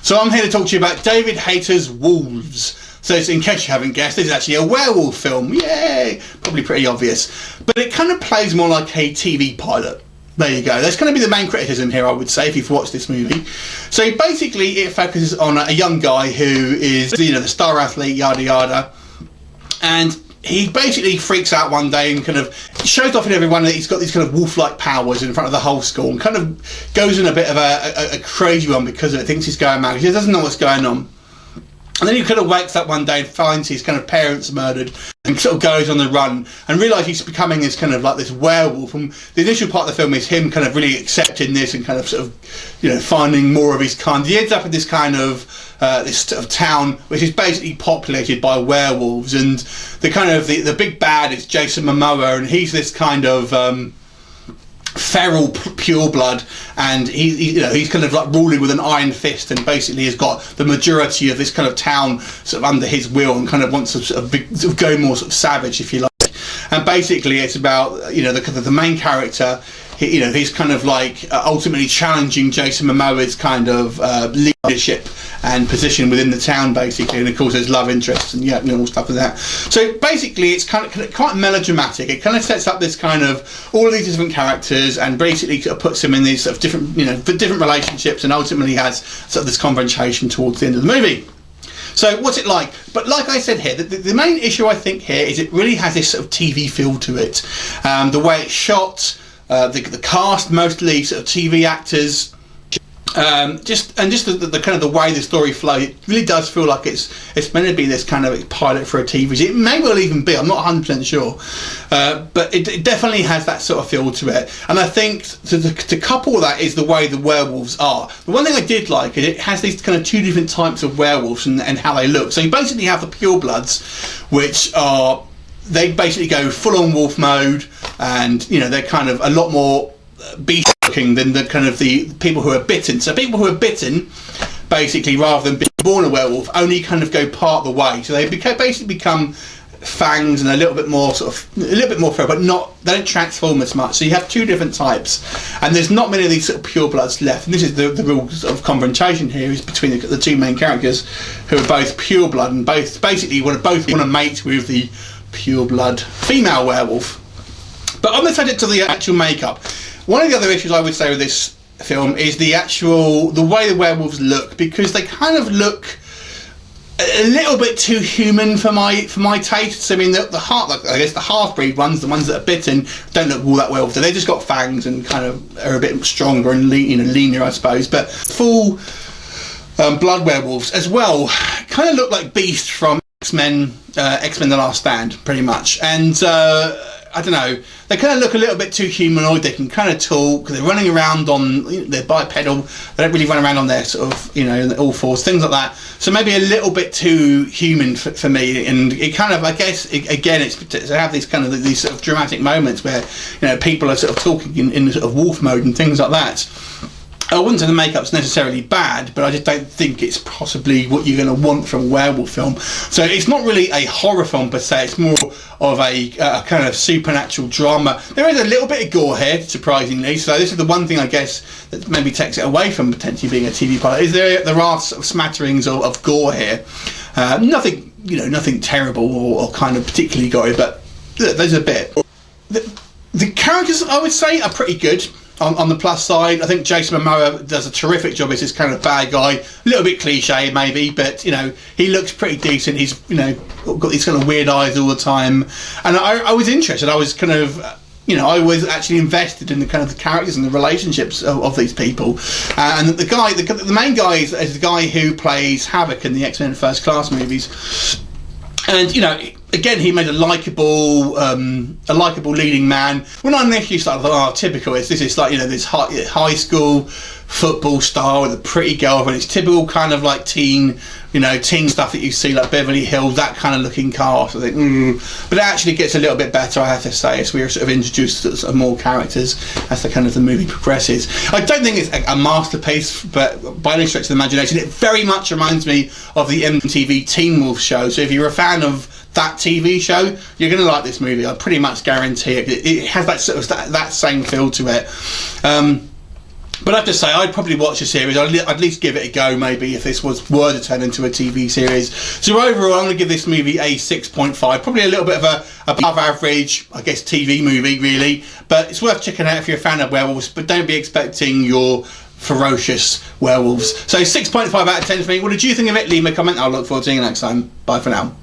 So I'm here to talk to you about David Hayter's Wolves. So in case you haven't guessed, this is actually a werewolf film. Yay! Probably pretty obvious. But it kind of plays more like a TV pilot. There you go. That's going to be the main criticism here, I would say, if you've watched this movie. So basically it focuses on a young guy who is, the star athlete, yada yada. And he basically freaks out one day and kind of shows off at everyone that he's got these kind of wolf-like powers in front of the whole school, and kind of goes in a bit of a crazy one because of it, thinks he's going mad. He doesn't know what's going on. And then he kind of wakes up one day and finds his kind of parents murdered, and sort of goes on the run and realises he's becoming this kind of like this werewolf. And the initial part of the film is him kind of really accepting this and kind of sort of, finding more of his kind. He ends up in this kind of this sort of town which is basically populated by werewolves, and the kind of the big bad is Jason Momoa, and he's this kind of feral pureblood, and he's kind of like ruling with an iron fist, and basically has got the majority of this kind of town sort of under his will, and kind of wants to sort of go more sort of savage, if you like. And basically it's about the main character. He's kind of like ultimately challenging Jason Momoa's kind of leadership and position within the town, basically, and of course there's love interests and all stuff like that. So basically it's kind of quite melodramatic. It kind of sets up this kind of all of these different characters and basically sort of puts them in these sort of different different relationships, and ultimately has sort of this confrontation towards the end of the movie. So what's it like? But like I said here, the main issue I think here is it really has this sort of TV feel to it. The way it's shot, the cast, mostly sort of TV actors, just the kind of the way the story flows, it really does feel like it's meant to be this kind of pilot for a TV series. It may well even be, I'm not 100% sure, but it definitely has that sort of feel to it. And I think to couple that is the way the werewolves are. The one thing I did like is it has these kind of two different types of werewolves and how they look. So you basically have the purebloods, which are, they basically go full-on wolf mode, and they're kind of a lot more beast looking than the kind of the people who are bitten. So people who are bitten, basically, rather than being born a werewolf, only kind of go part the way. So they basically become fangs and a little bit more fur, but they don't transform as much. So you have two different types, and there's not many of these sort of purebloods left. And this is the real sort of confrontation here is between the two main characters, who are both pureblood and both basically want to mate with the pureblood female werewolf. But on the subject of the actual makeup, one of the other issues I would say with this film is the way the werewolves look, because they kind of look a little bit too human for my taste. So I mean, the half-breed ones, the ones that are bitten, don't look all that well. So they just got fangs and kind of are a bit stronger and leaner, I suppose. But full blood werewolves as well kind of look like beasts from X-Men The Last Stand, pretty much. And I don't know, they kind of look a little bit too humanoid. They can kind of talk, they're running around on their bipedal, they don't really run around on their sort of all fours, things like that. So maybe a little bit too human for me, and it kind of, I guess, it's to have these kind of these sort of dramatic moments where people are sort of talking in sort of wolf mode and things like that. I wouldn't say the makeup's necessarily bad, but I just don't think it's possibly what you're going to want from a werewolf film. So it's not really a horror film per se, it's more of a kind of supernatural drama. There is a little bit of gore here, surprisingly, so this is the one thing I guess that maybe takes it away from potentially being a TV pilot, is there are sort of smatterings of gore here. Nothing terrible or kind of particularly gory, but there's a bit. The characters, I would say, are pretty good. On the plus side, I think Jason Momoa does a terrific job as this kind of bad guy. A little bit cliche maybe, but he looks pretty decent. He's got these kind of weird eyes all the time, and I was interested. I was kind of I was actually invested in the kind of the characters and the relationships of these people. And the main guy is the guy who plays Havoc in the X-Men First Class movies. And again, he made a likable leading man. When I initially started, I thought, typical. This is like this high school football star with a pretty girlfriend. It's typical kind of like teen stuff that you see, like Beverly Hills, that kind of looking cast. I think, but it actually gets a little bit better, I have to say, as we're sort of introduced to sort of more characters as the movie progresses. I don't think it's a masterpiece, but by any stretch of the imagination, it very much reminds me of the MTV Teen Wolf show. So if you're a fan of that TV show, you're going to like this movie. I pretty much guarantee it. It has that sort of that same feel to it. But I have to say, I'd probably watch the series. I'd at least give it a go, maybe, if this were to turn into a TV series. So overall, I'm going to give this movie a 6.5. Probably a little bit of a above average, I guess, TV movie, really. But it's worth checking out if you're a fan of werewolves. But don't be expecting your ferocious werewolves. So 6.5 out of 10 for me. What did you think of it? Leave me a comment. I'll look forward to seeing you next time. Bye for now.